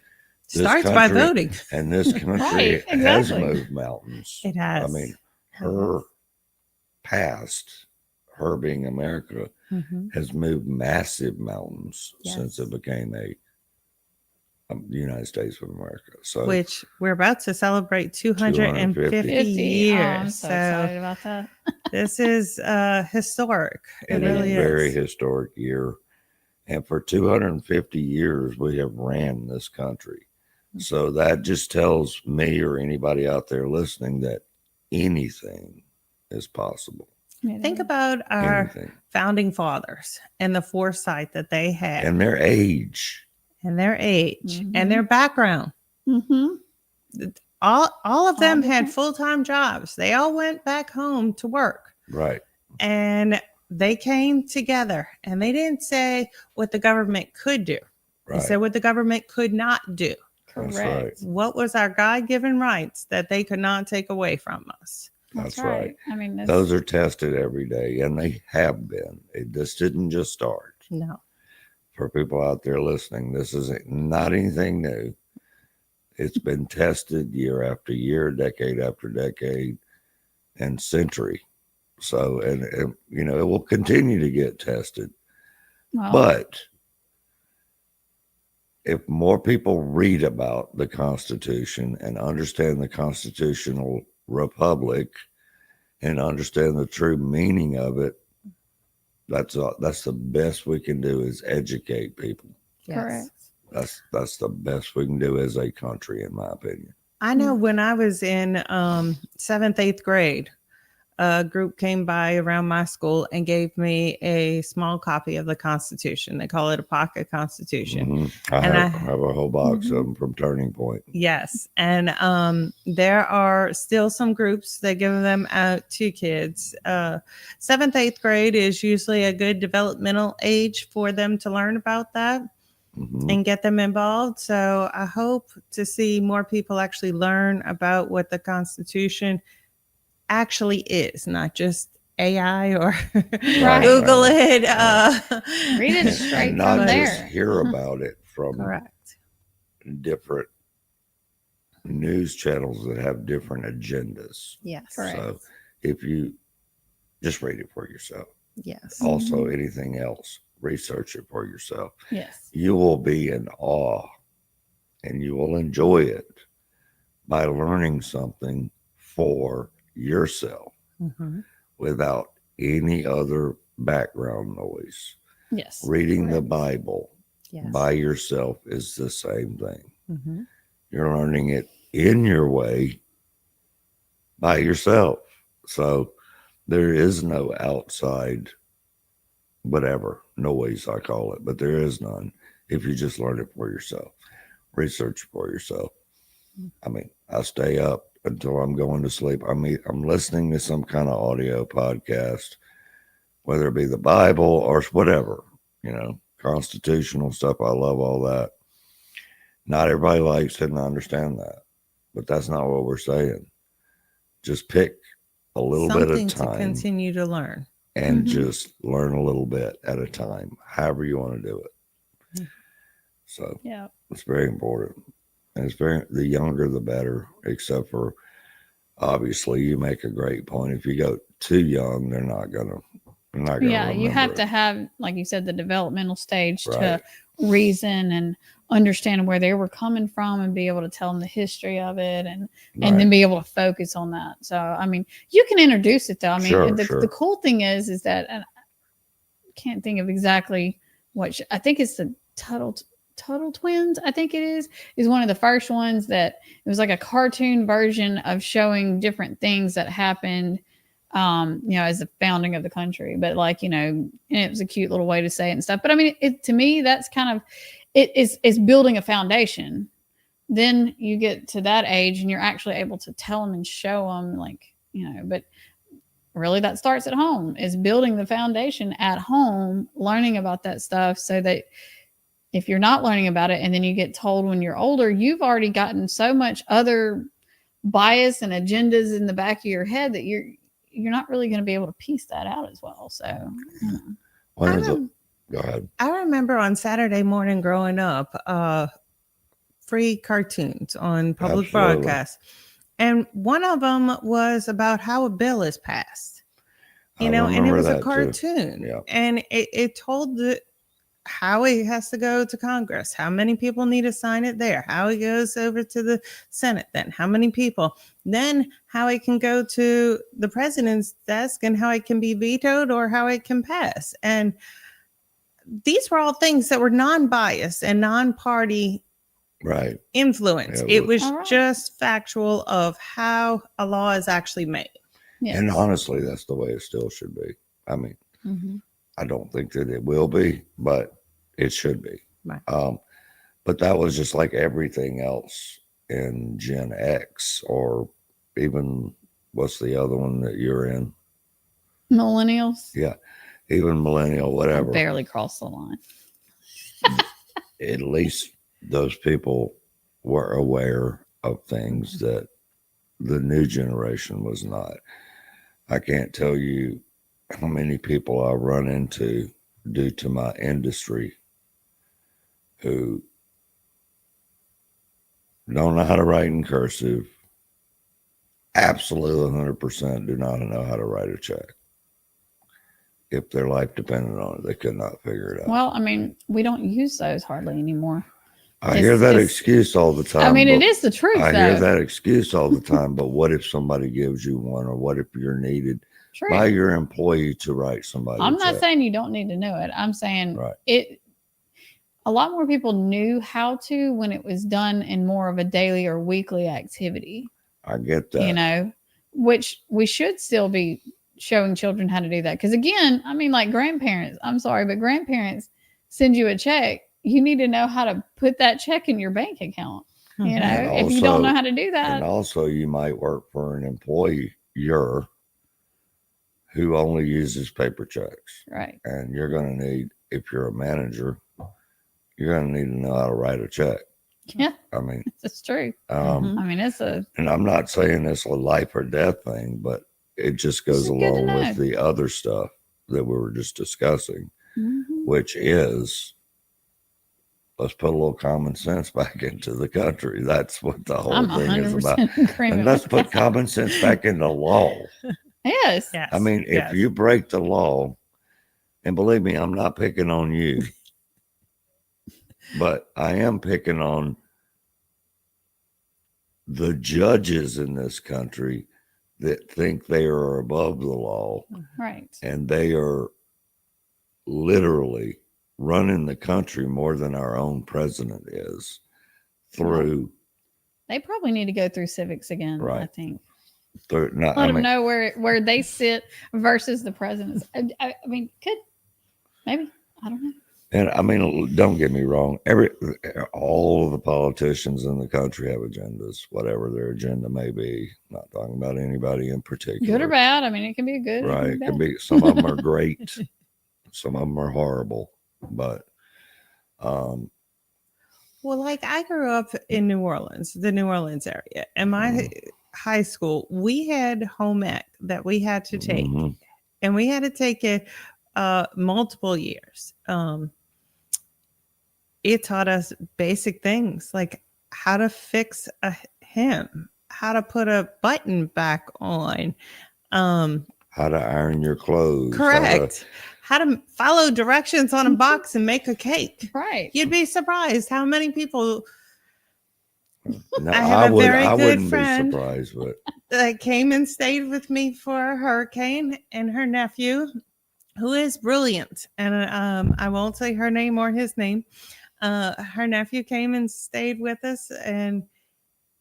this starts by country- voting. And this country Right, has exactly. moved mountains. It has. I mean, her past, her being America, Mhm. has moved massive mountains Yes. since it became a United States of America. So, Which we're about to celebrate 250 50. years. Oh, I'm so excited about that. This is historic. It it really is a very is. historic year. And for 250 years, we have ran this country. So that just tells me or anybody out there listening that anything is possible. Think about our Anything. founding fathers and the foresight that they had, And their age. and their age Mhm. and their background. Mm-hmm. All of them had different. full-time jobs. They all went back home to work, Right. and they came together, and they didn't say what the government could do. They Right. said what the government could not do. That's Correct. right. What was our God-given rights that they could not take away from us? That's right. I mean, Those are tested every day, and they have been. This didn't just start. No. For people out there listening, this is not anything new. It's been tested year after year, decade after decade, and century. So, and it will continue to get tested. well, But if more people read about the Constitution and understand the constitutional republic and understand the true meaning of it, that's the best we can do, is educate people. correct. That's the best we can do as a country, in my opinion. I know when I was in 7th, 8th grade, a group came by around my school and gave me a small copy of the Constitution. They call it a pocket Constitution. Mhm. I And have a whole box of them from Turning Point. Yes. And there are still some groups that give them out to kids. 7th, 8th grade is usually a good developmental age for them to learn about that Mhm. and get them involved. So I hope to see more people actually learn about what the Constitution actually is, not just AI or Right. Google it. Read it straight And not from just there. hear about it from Correct. different news channels that have different agendas. Yes. Correct. So if you just read it for yourself. Yes. Also, anything else, research it for yourself. Yes. You will be in awe and you will enjoy it by learning something for yourself Mhm. without any other background noise. Yes. Reading the Correct. Bible Yes. by yourself is the same thing. Mhm. You're learning it in your way by yourself. So there is no outside, whatever noise I call it, but there is none if you just learn it for yourself, research it for yourself. I mean, I stay up until I'm going to sleep. I mean, I'm listening to some kind of audio podcast, whether it be the Bible or whatever, constitutional stuff. I love all that. Not everybody likes it, and I understand that, but that's not what we're saying. Just pick a little bit Something of to time continue to learn. and Mhm. just learn a little bit at a time, however you want to do it. So Yeah. it's very important. And the younger the better, except for obviously you make a great point. If you go too young, they're not gonna Yeah, you have remember to it. have, like you said, the developmental stage Right. to reason and understand where they were coming from and be able to tell them the history of it and then Right. be able to focus on that. So, I mean, you can introduce it though. I mean, Sure, the sure. cool thing is that, and I can't think of exactly I think it's the Tuttle Twins. I think it is one of the first ones that it was like a cartoon version of showing different things that happened as the founding of the country. But and it was a cute little way to say it and stuff. But I mean, to me, that's kind of it's building a foundation. Then you get to that age and you're actually able to tell them and show them, but really that starts at home, is building the foundation at home, learning about that stuff so that if you're not learning about it and then you get told when you're older, you've already gotten so much other bias and agendas in the back of your head that you're not really going to be able to piece that out as well. So, Go ahead. I remember on Saturday morning growing up, free cartoons on public Absolutely. broadcast. And one of them was about how a bill is passed, I and it remember was a that too. cartoon. Yeah. And it told how it has to go to Congress, how many people need to sign it there, how it goes over to the Senate, then how many people, then how it can go to the president's desk and how it can be vetoed or how it can pass. And these were all things that were non-biased and non-party Right. influence. Yeah, it was All right. just factual of how a law is actually made. yes. And honestly, that's the way it still should be. I mean, Mhm. I don't think that it will be, but it should be. Right. But that was just like everything else in Gen X, or even what's the other one that you're in? Millennials. Yeah, even millennial, I whatever. barely crossed the line. At least those people were aware of things that the new generation was not. I can't tell you how many people I run into due to my industry who don't know how to write in cursive, absolutely 100% do not know how to write a check. If their life depended on it, they could not figure it out. Well, I mean, we don't use those hardly anymore. I hear that excuse all the time. I mean, it is the truth. I though. hear that excuse all the time, but what if somebody gives you one, or what if you're needed True. by your employee to write somebody? I'm a not check? saying you don't need to know it. I'm saying Right. A lot more people knew how to when it was done in more of a daily or weekly activity. I get that. Which we should still be showing children how to do that. Because again, I mean, like grandparents, I'm sorry, but grandparents send you a check. You need to know how to put that check in your bank account. And If you don't know also- how to do that. And also, you might work for an employer who only uses paper checks. Right. And you're going to need, if you're a manager, you're going to need to know how to write a check. Yeah. I mean, It's true. Mhm. I mean, it's a and I'm not saying it's a life or death thing, but it just goes It's good to along know. with the other stuff that we were just discussing, Mhm. which is, let's put a little common sense back into the country. That's what the whole I'm thing is about. 100% in agreement. And let's with put that. common sense back into law. Yes. Yes. I mean, if Yes. you break the law, And believe me, I'm not picking on you, but I am picking on the judges in this country that think they are above the law, Right. and they are literally running the country more than our own president is through. They probably need to go through civics again. Right. I think. Not, Let them know where they sit versus the presidents. I mean, could maybe, I don't know. And I mean, don't get me wrong. All of the politicians in the country have agendas, whatever their agenda may be. Not talking about anybody in particular, Good or bad. I mean, it can be good. Right? It It can be. Some of them are great. Some of them are horrible. But, Well, like I grew up in New Orleans, the New Orleans area, and my high school, we had home ec that we had to take, and we had to take it multiple years. It taught us basic things like how to fix a hem, how to put a button back on, how to iron your clothes. Correct. How to follow directions on a box and make a cake. Right. You'd be surprised how many people. No, I have a very I good wouldn't friend be surprised, but that came and stayed with me for a hurricane, and her nephew, who is brilliant, and I won't say her name or his name. Her nephew came and stayed with us, and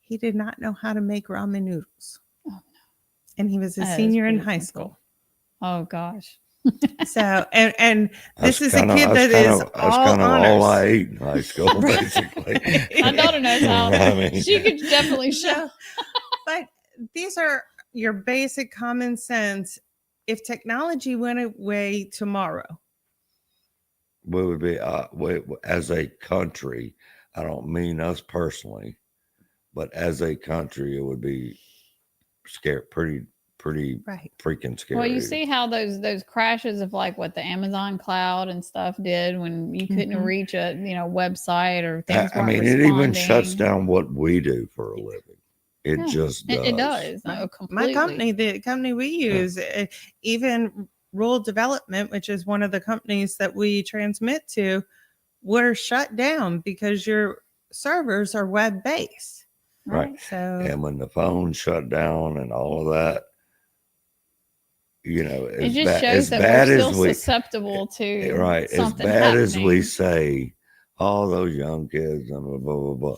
he did not know how to make ramen noodles. Oh, no. And he was a senior in high school. Oh gosh. So and this is a kid that's all honors. All I ate in high school, basically. My daughter knows how. I mean, she could definitely show. But these are your basic common sense. If technology went away tomorrow, we would be as a country. I don't mean us personally, but as a country, it would be pretty right. freaking scary. Well, you see how those crashes of like what the Amazon cloud and stuff did when you couldn't reach a website or things. I mean, it even shuts down what we do for a living. It just does. It does. No, My company, the company we use, even rural development, which is one of the companies that we transmit to, were shut down because your servers are web based. Right. So, and when the phone shut down and all of that, it just shows that we're still susceptible to right. As bad as we say, all those young kids and blah, blah, blah, blah.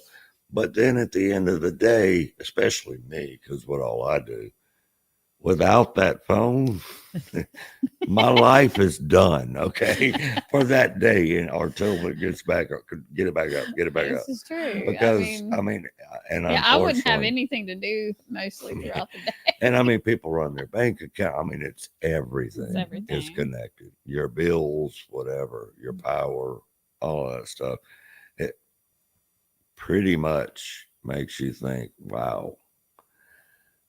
But then at the end of the day, especially me, because what all I do, without that phone, my life is done, okay, for that day, or until it gets back up, get it back up. This is true. Because, I mean I wouldn't have anything to do mostly throughout the day. And I mean, people run their bank account. I mean, it's everything. It's connected. Your bills, whatever, your power, all that stuff. It pretty much makes you think, wow.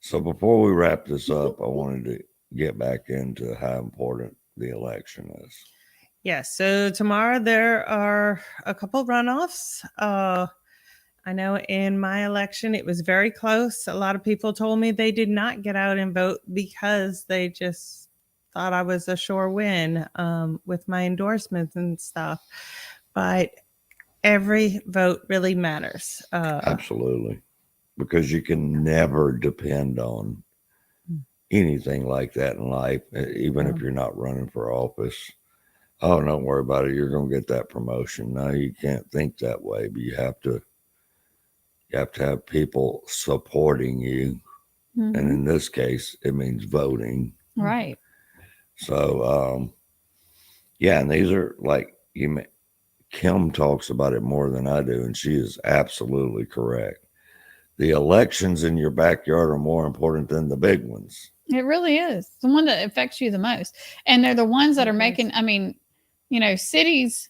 So before we wrap this up, I wanted to get back into how important the election is. Yes. So tomorrow there are a couple runoffs. I know in my election, it was very close. A lot of people told me they did not get out and vote because they just thought I was a sure win with my endorsements and stuff. But every vote really matters. Absolutely. Because you can never depend on anything like that in life, even if you're not running for office. Oh, don't worry about it. You're going to get that promotion. No, you can't think that way, but you have to have people supporting you. And in this case, it means voting. Right. So, and these are like, Kim talks about it more than I do, and she is absolutely correct. The elections in your backyard are more important than the big ones. It really is. It's the one that affects you the most. And they're the ones that are making, I mean, cities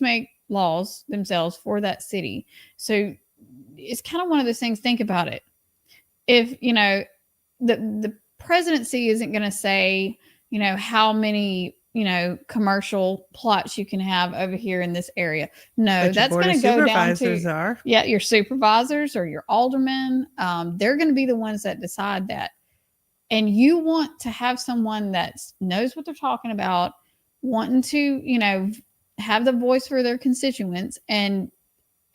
make laws themselves for that city. So it's kind of one of those things. Think about it. If, the presidency isn't going to say, how many, commercial plots you can have over here in this area. No, that's going to go down to your supervisors or your aldermen. They're going to be the ones that decide that. And you want to have someone that knows what they're talking about, wanting to, you know, have the voice for their constituents. And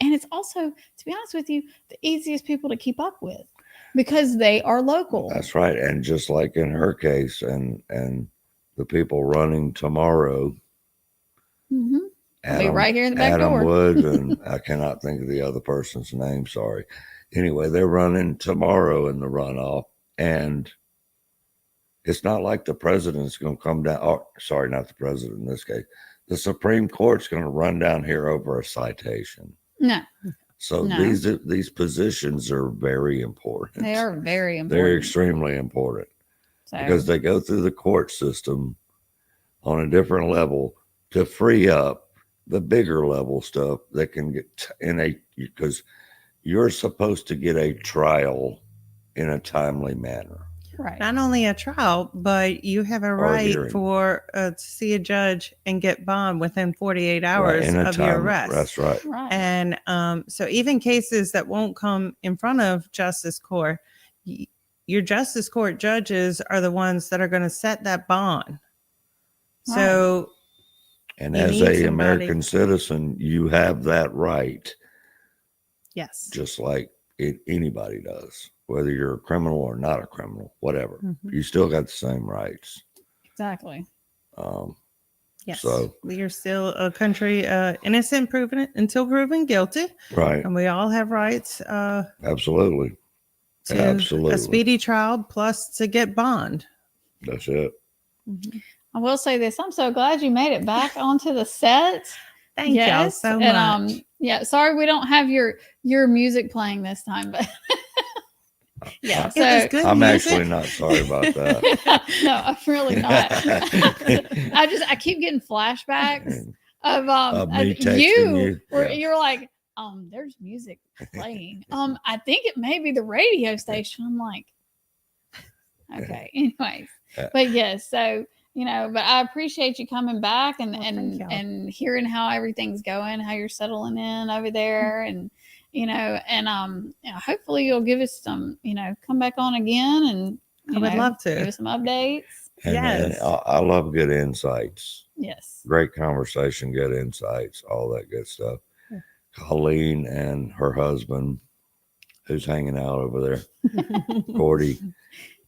it's also, to be honest with you, the easiest people to keep up with because they are local. That's right. And just like in her case, and the people running tomorrow, Mm-hmm. I'll be right here in the back Adam door. Wood, and I cannot think of the other person's name. Sorry. Anyway, they're running tomorrow in the runoff, and it's not like the president's going to come down. Oh, sorry, not the president in this case. The Supreme Court's going to run down here over a citation. No. So No. these positions are very important. They are very important. They're extremely important because they go through the court system on a different level to free up the bigger level stuff that can get because you're supposed to get a trial in a timely manner. Right. Not only a trial, but you have a right for to see a judge and get bond within 48 hours of your arrest. That's right. And so even cases that won't come in front of Justice Court, your Justice Court judges are the ones that are going to set that bond. Right. So, and as a American citizen, you have that right. Yes. Just like anybody does. Whether you're a criminal or not a criminal, whatever, you still got the same rights. Exactly. Yes. So we are still a country innocent until proven guilty. Right. And we all have rights. Absolutely. To Absolutely. A speedy trial plus to get bond. That's it. I will say this. I'm so glad you made it back onto the set. Thank y'all so much. And yeah, sorry we don't have your music playing this time, but yeah, so it was good I'm music. actually not sorry about that. No, I'm really not. I keep getting flashbacks of me you where you're like, there's music playing. I think it may be the radio station. I'm like, okay, anyways. But yes, so you know, but I appreciate you coming back and hearing how everything's going, how you're settling in over there, and you know, hopefully you'll give us some, you know, come back on again, and I would love to give us some updates. And I love good insights. Yes, great conversation, good insights, all that good stuff. Yeah. Colleen and her husband, who's hanging out over there, Gordy,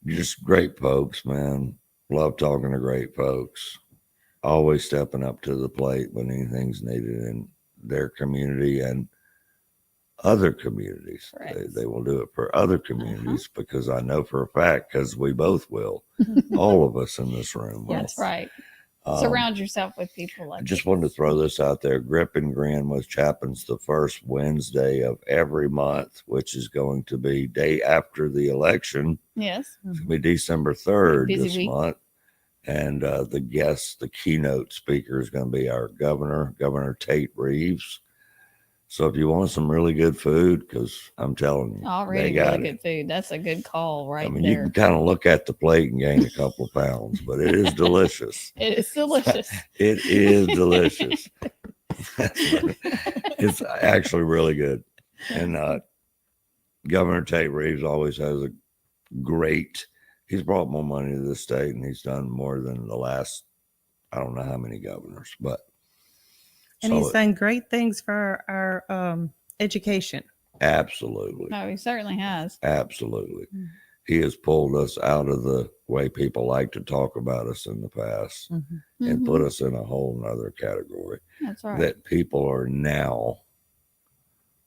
just great folks, man. Love talking to great folks. Always stepping up to the plate when anything's needed in their community and other communities. Right. They will do it for other communities because I know for a fact, because we both will, all of us in this room. That's right. Surround yourself with people like I just wanted to throw this out there. Grip and Grin with Chapin's the first Wednesday of every month, which is going to be day after the election. Yes. It's going to be December 3rd this month. And the keynote speaker is going to be our Governor Tate Reeves. So if you want some really good food, because I'm telling you, already really good food. That's a good call right there. You can kind of look at the plate and gain a couple of pounds, but it is delicious. It is delicious. It is delicious. It's actually really good. And Governor Tate Reeves always has he's brought more money to the state, and he's done more than the last, I don't know how many governors, but. And he's done great things for our education. Absolutely. No, he certainly has. Absolutely. Mm-hmm. He has pulled us out of the way people like to talk about us in the past and put us in a whole nother category. That's right. That people are now,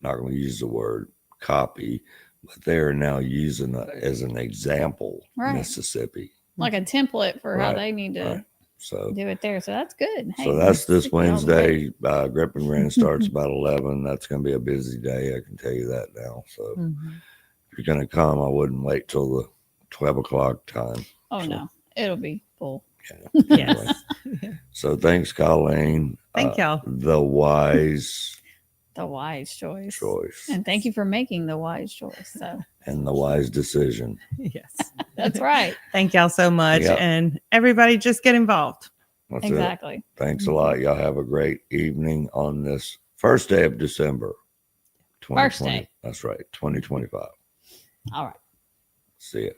not going to use the word copy, but they're now using as an example, Mississippi. Like a template for how they need to do it there. So that's good. Hey, so that's this Wednesday. Grip and Grin starts about 11. That's going to be a busy day. I can tell you that now. So if you're going to come, I wouldn't wait till the 12 o'clock time. Oh, no. It'll be full. Yeah. Yes. So thanks, Colleen. Thank y'all. The wise choice. And thank you for making the wise choice. So. And the wise decision. Yes. That's right. Thank y'all so much. Yep. And everybody just get involved. That's exactly. It. Thanks a lot. Y'all have a great evening on this first day of December. 2020. First day. That's right. 2025. All right. See ya.